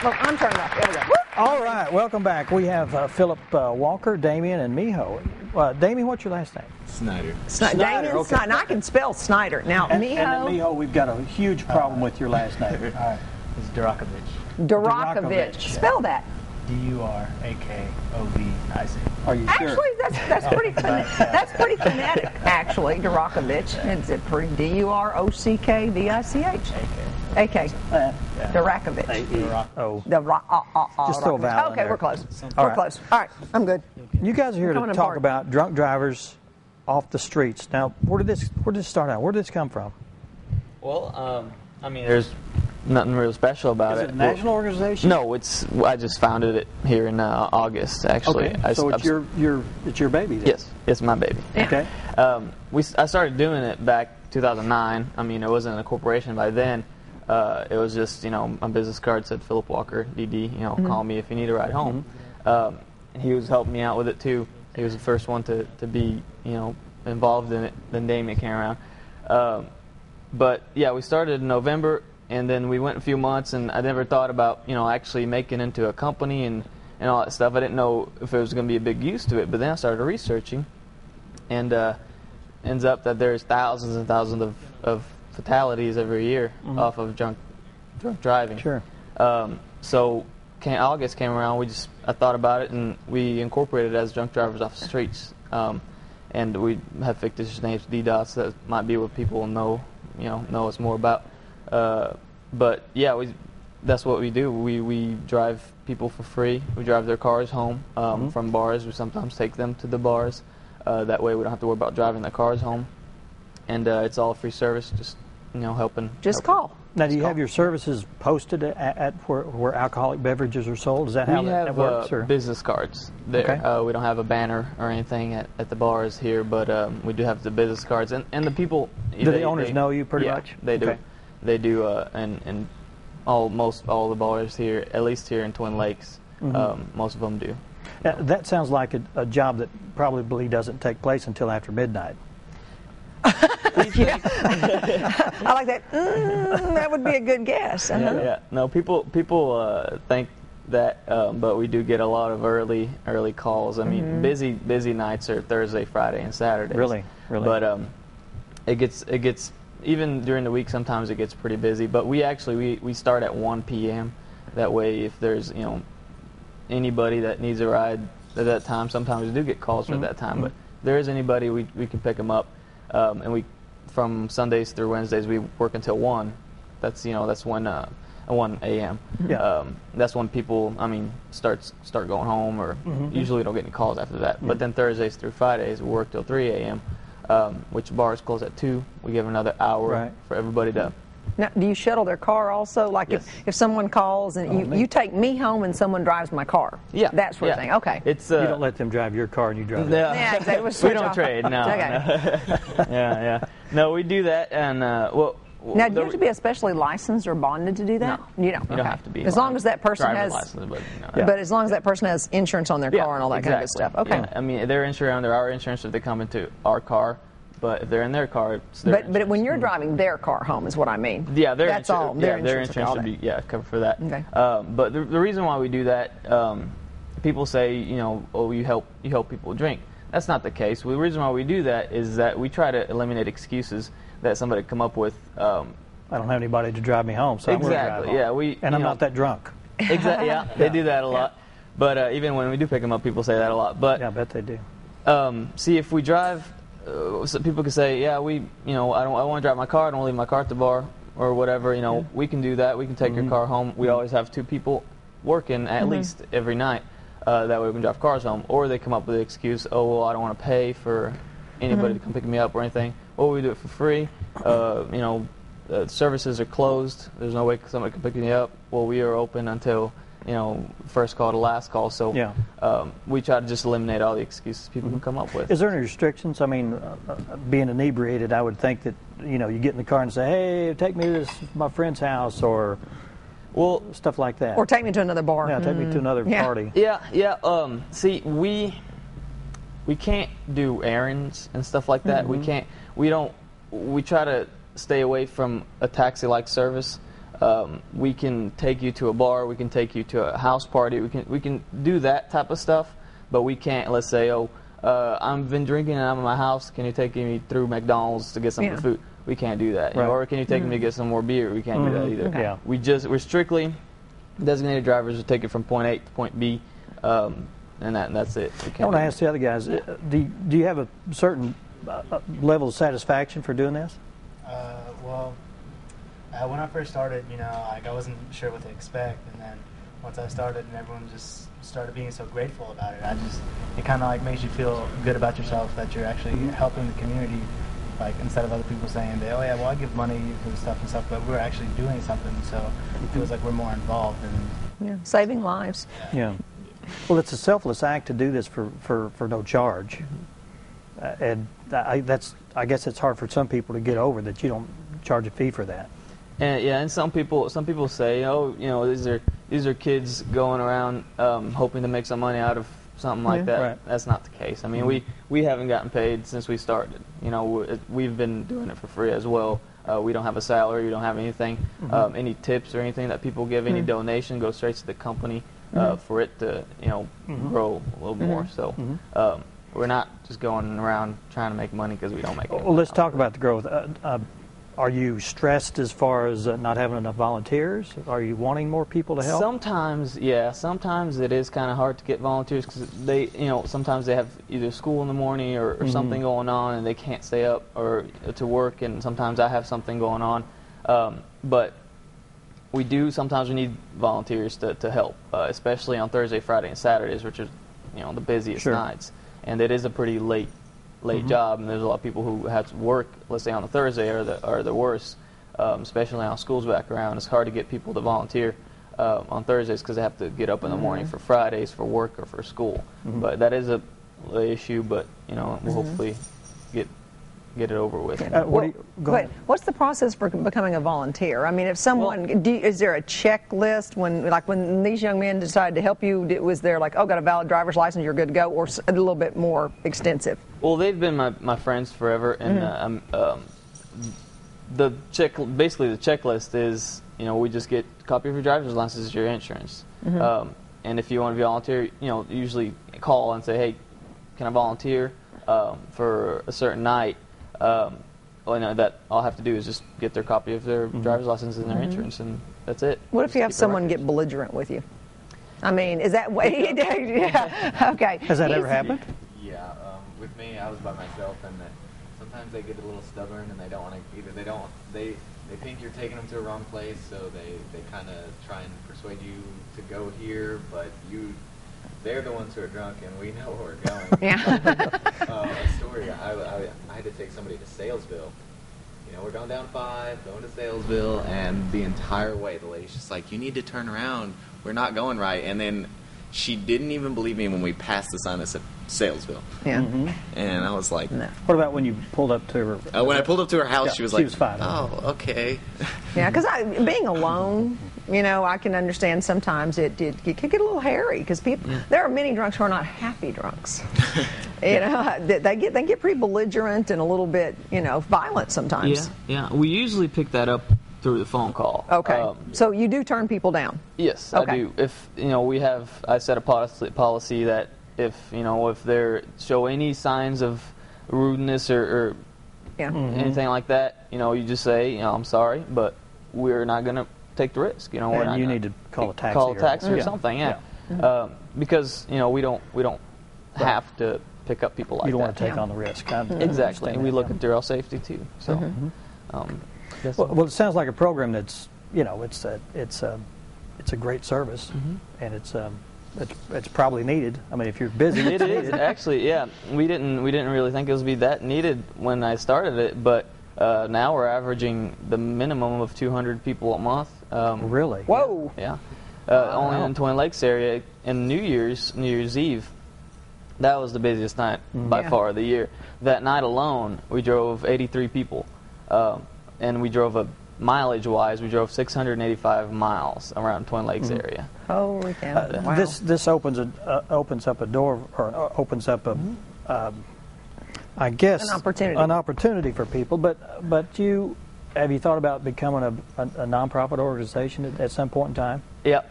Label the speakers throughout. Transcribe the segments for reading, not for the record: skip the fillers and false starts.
Speaker 1: Oh, I'm turned off. There we go.
Speaker 2: All right, welcome back. We have Phillip Walker, Damien, and Miho. Damien, what's your last name?
Speaker 3: Snyder.
Speaker 1: Damien
Speaker 2: okay.
Speaker 1: Snyder. Now, I can spell Snyder. Now,
Speaker 2: And
Speaker 1: Miho.
Speaker 2: then Miho, we've got a huge problem with your last name.
Speaker 3: All right. It's Durakovic.
Speaker 1: Durakovic. Spell that.
Speaker 3: Durakovic.
Speaker 2: Are you sure?
Speaker 1: Actually, that's pretty that's pretty phonetic. Actually, Durakovic. It's a pretty Durockvich. AK. Durakovic.
Speaker 2: Oh.
Speaker 1: Just
Speaker 2: throw a vowel in
Speaker 1: Okay,
Speaker 2: there.
Speaker 1: we're close.
Speaker 2: All
Speaker 1: We're
Speaker 2: right.
Speaker 1: close. All right, I'm good.
Speaker 2: You guys are here to
Speaker 1: Coming
Speaker 2: talk
Speaker 1: apart.
Speaker 2: about drunk drivers off the streets. Now, where did this start out? Where did this come from?
Speaker 4: Well, I mean, there's nothing real special about
Speaker 2: Is it a national organization?
Speaker 4: No, I just founded it here in August, actually.
Speaker 2: Okay, so it's your baby then?
Speaker 4: Yes, it's my baby.
Speaker 2: Okay.
Speaker 4: I started doing it back 2009. I mean, it wasn't a corporation by then. It was just, my business card said Phillip Walker DD, call me if you need a ride home. And he was helping me out with it too. He was the first one to be, involved in it. Then Damien came around. But yeah, we started in November, and then we went a few months, and I never thought about, actually making it into a company and all that stuff. I didn't know if it was going to be a big use to it, but then I started researching, and ends up that there's thousands and thousands of fatalities every year off of drunk driving.
Speaker 2: Sure.
Speaker 4: So August came around, I thought about it, and we incorporated it as drunk drivers off the streets. And we have fictitious names, DDOTS, that might be what people know us more about. But yeah, that's what we do. We drive people for free. We drive their cars home from bars. We sometimes take them to the bars. That way we don't have to worry about driving their cars home. And it's all free service, just helping.
Speaker 1: Just call.
Speaker 2: Now, do you have your services posted at where alcoholic beverages are sold? Is that how that works?
Speaker 4: We have business cards there.
Speaker 2: Okay.
Speaker 4: We don't have a banner or anything at the bars here, but we do have the business cards. And the people...
Speaker 2: Do the owners know you pretty much?
Speaker 4: They do.
Speaker 2: Okay.
Speaker 4: They do, and almost all the bars here, at least here in Twin Lakes, most of them do.
Speaker 2: That sounds like a job that probably doesn't take place until after midnight.
Speaker 1: Yeah. I like that. That would be a good guess.
Speaker 4: Yeah. No, people think that, but we do get a lot of early calls. I mean, busy nights are Thursday, Friday, and Saturday.
Speaker 2: Really.
Speaker 4: But it gets even during the week. Sometimes it gets pretty busy. But we start at 1 p.m. That way, if there's anybody that needs a ride at that time, sometimes we do get calls for that time. But if there is anybody, we can pick them up. And we, from Sundays through Wednesdays, we work until 1. That's when 1 a.m.
Speaker 2: Yeah.
Speaker 4: That's when people, start going home, or usually don't get any calls after that. But then Thursdays through Fridays, we work till 3 a.m., which bars close at 2. We give another hour for everybody to...
Speaker 1: Now, do you shuttle their car also? Like
Speaker 4: Yes.
Speaker 1: if someone calls and you take me home and someone drives my car?
Speaker 4: Yeah.
Speaker 1: That sort of thing. Okay.
Speaker 4: It's,
Speaker 2: You don't let them drive your car and you drive
Speaker 4: Yeah,
Speaker 1: Yeah, exactly.
Speaker 4: we
Speaker 1: Switch
Speaker 4: don't
Speaker 1: off.
Speaker 4: trade, no.
Speaker 1: Okay.
Speaker 4: Yeah. No, we do that, and,
Speaker 1: Now, do you have to be especially licensed or bonded to do that?
Speaker 4: No.
Speaker 1: You don't.
Speaker 4: You don't have to be.
Speaker 1: As long as that person
Speaker 4: driver's
Speaker 1: has...
Speaker 4: license, but,
Speaker 1: But as long as that person has insurance on their car and all that kind of good stuff. Okay.
Speaker 4: Yeah. I mean, they're insured under our insurance if they come into our car, but if they're in their car, it's their
Speaker 1: But when you're driving their car home is what I mean.
Speaker 4: Yeah,
Speaker 1: that's all. Their insurance
Speaker 4: should be covered for that.
Speaker 1: Okay.
Speaker 4: But the reason why we do that, people say, oh, you help people drink. That's not the case. The reason why we do that is that we try to eliminate excuses that somebody come up with.
Speaker 2: I don't have anybody to drive me home, so I'm going to drive home.
Speaker 4: Yeah,
Speaker 2: I'm not that drunk.
Speaker 4: Exactly. Yeah, they do that a lot. But even when we do pick them up, people say that a lot. But
Speaker 2: Yeah, I bet they do.
Speaker 4: see, if we drive, so people can say, I want to drive my car. I don't leave my car at the bar or whatever. We can do that. We can take your car home. We always have 2 people working at least every night. That way we can drive cars home. Or they come up with the excuse, oh, well, I don't want to pay for anybody to come pick me up or anything. Well, we do it for free. Services are closed. There's no way somebody can pick me up. Well, we are open until first call to last call. So we try to just eliminate all the excuses people can come up with.
Speaker 2: Is there any restrictions? I mean, being inebriated, I would think that you get in the car and say, "Hey, take me to my friend's house," or stuff like that.
Speaker 1: Or take me to another bar.
Speaker 2: Yeah, take me to another party.
Speaker 4: Yeah. See, we can't do errands and stuff like that. We try to stay away from a taxi-like service. we can take you to a bar, we can take you to a house party, we can do that type of stuff, but we can't, let's say, I've been drinking and I'm in my house, can you take me through McDonald's to get some food? We can't do that.
Speaker 2: Right.
Speaker 4: Or can you take me to get some more beer? We can't do that either.
Speaker 2: Okay. Yeah.
Speaker 4: We're strictly designated drivers who take it from point A to point B, and that's it.
Speaker 2: I want to ask the other guys, do you have a certain level of satisfaction for doing this?
Speaker 3: Well, when I first started, I wasn't sure what to expect, and then once I started and everyone just started being so grateful about it, it kind of makes you feel good about yourself that you're actually helping the community, instead of other people saying that, oh yeah, well I give money for stuff and stuff, but we're actually doing something, so it feels like we're more involved and
Speaker 1: saving lives.
Speaker 2: Yeah. Well, it's a selfless act to do this for no charge, and I guess it's hard for some people to get over that you don't charge a fee for that.
Speaker 4: And some people say, these are kids going around hoping to make some money out of something like that.
Speaker 2: Right.
Speaker 4: That's not the case. I mean, we haven't gotten paid since we started. We've been doing it for free as well. We don't have a salary. We don't have anything. Any tips or anything that people give, any donation goes straight to the company for it to grow a little more. So we're not just going around trying to make money because we don't make any money.
Speaker 2: Well, let's talk about the growth. Are you stressed as far as not having enough volunteers? Are you wanting more people to help?
Speaker 4: Sometimes, yeah. Sometimes it is kind of hard to get volunteers because sometimes they have either school in the morning or something going on and they can't stay up or to work, and sometimes I have something going on. But sometimes we need volunteers to help, especially on Thursday, Friday, and Saturdays, which are the busiest nights. And it is a pretty late job, and there's a lot of people who have to work, let's say on a Thursday, are the worst, especially on school's background. It's hard to get people to volunteer on Thursdays because they have to get up in the morning for Fridays for work or for school. But that is a issue, but we'll hopefully get it over with.
Speaker 2: Go ahead.
Speaker 1: What's the process for becoming a volunteer? I mean, if someone, is there a checklist when these young men decided to help you? Was there got a valid driver's license, you're good to go, or a little bit more extensive?
Speaker 4: Well, they've been my friends forever, and the checklist is we just get a copy of your driver's license as your insurance, and if you want to volunteer, usually call and say, hey, can I volunteer for a certain night? That all I have to do is just get their copy of their driver's license and their insurance, and that's it.
Speaker 1: What if you have someone get belligerent with you? I mean, is that way? Yeah. Okay.
Speaker 2: Has that ever happened?
Speaker 5: Yeah. With me, I was by myself, and sometimes they get a little stubborn, and they don't want to. They think you're taking them to a wrong place, so they kind of try and persuade you to go here, but they're the ones who are drunk, and we know where we're going.
Speaker 1: Yeah.
Speaker 5: A story, I had to take somebody to Salesville. We're going down 5, going to Salesville, and the entire way, the lady's just like, you need to turn around. We're not going right. And then she didn't even believe me when we passed the sign that said Salesville.
Speaker 1: Yeah.
Speaker 5: And I was like...
Speaker 1: No.
Speaker 2: What about when you pulled up to her?
Speaker 5: When I pulled up to her house, she was like...
Speaker 2: She was fine.
Speaker 5: Oh, okay.
Speaker 1: Yeah, because being alone, I can understand sometimes it can get a little hairy because there are many drunks who are not happy drunks. They get pretty belligerent and a little bit, violent sometimes.
Speaker 4: Yeah. We usually pick that up through the phone call.
Speaker 1: Okay. So you do turn people down?
Speaker 4: Yes,
Speaker 1: okay.
Speaker 4: I do. If I set a policy that if they show any signs of rudeness or anything like that, you just say, I'm sorry, but we're not going to take the risk. We're not
Speaker 2: need to call a taxi.
Speaker 4: Or something. Yeah. Because we don't have to pick up people like that.
Speaker 2: You don't want to take on the risk.
Speaker 4: Exactly. And we look at their safety too. So.
Speaker 2: Well, it sounds like a program that's it's a great service, and it's probably needed. I mean, if you're busy,
Speaker 4: it is actually. Yeah, we didn't really think it was be that needed when I started it, but now we're averaging the minimum of 200 people a month.
Speaker 2: Really?
Speaker 1: Whoa.
Speaker 4: Yeah. Only in Twin Lakes area. And New Year's Eve, that was the busiest night by far of the year. That night alone, we drove 83 people. And we drove mileage-wise, we drove 685 miles around Twin Lakes area.
Speaker 1: Holy cow! Wow.
Speaker 2: This opens up a door, or opens up a, I guess,
Speaker 1: an opportunity.
Speaker 2: An opportunity for people. But you have you thought about becoming a nonprofit organization at some point in time?
Speaker 4: Yeah,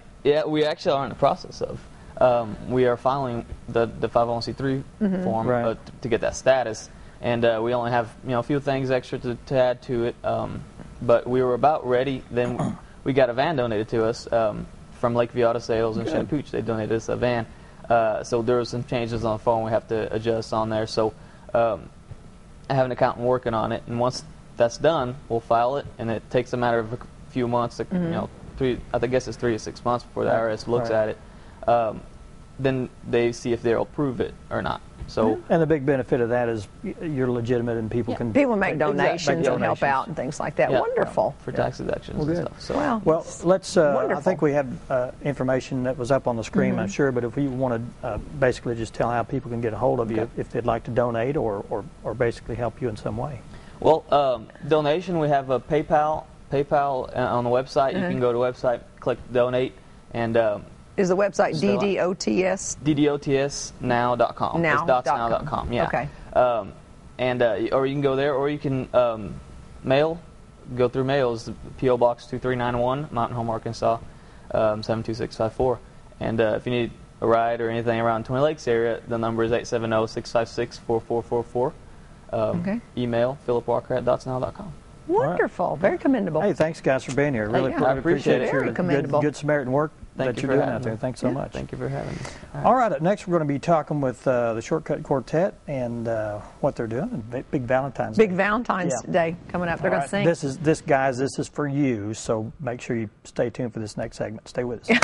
Speaker 4: we actually are in the process of. We are filing the 501c3 form
Speaker 2: Right.
Speaker 4: to get that status, and we only have a few things extra to add to it. But we were about ready. Then we got a van donated to us from Lakeview Auto Sales in Chattahoochee. They donated us a van. So there were some changes on the phone we have to adjust on there. So I have an accountant working on it, and once that's done, we'll file it, and it takes a matter of a few months. To, I guess it's 3 to 6 months before the IRS looks at it. Then they see if they'll approve it or not. So,
Speaker 2: and the big benefit of that is you're legitimate and people can
Speaker 1: make donations and help out and things like that. Wonderful.
Speaker 4: For tax deductions and stuff. So.
Speaker 2: Well, let's. I think we have information that was up on the screen, I'm sure. But if you want to basically just tell how people can get a hold of you if they'd like to donate or basically help you in some way.
Speaker 4: Well, donation. We have a PayPal on the website. You can go to the website, click donate, and.
Speaker 1: Is the website DDOTS?
Speaker 4: DDOTSnow.com.
Speaker 1: Now.
Speaker 4: It's dotsnow.com, yeah.
Speaker 1: Okay.
Speaker 4: Or you can go there, or you can go through mail. It's P.O. Box 2391, Mountain Home, Arkansas, 72654. And if you need a ride or anything around Twin Lakes area, the number is 870-656-4444. Email phillipwalker@dotsnow.com.
Speaker 1: Wonderful.
Speaker 2: Right.
Speaker 1: Very commendable.
Speaker 2: Hey, thanks, guys, for being here. Really
Speaker 4: I appreciate it.
Speaker 2: your
Speaker 1: Very commendable.
Speaker 2: good Samaritan work that you're doing out there. Thanks so much.
Speaker 4: Thank you for having me.
Speaker 2: All right, up next we're going to be talking with the Shortcut Quartet and what they're doing. And Big Valentine's Day.
Speaker 1: Big Valentine's Day coming up. They're going to sing.
Speaker 2: This is for you, so make sure you stay tuned for this next segment. Stay with us.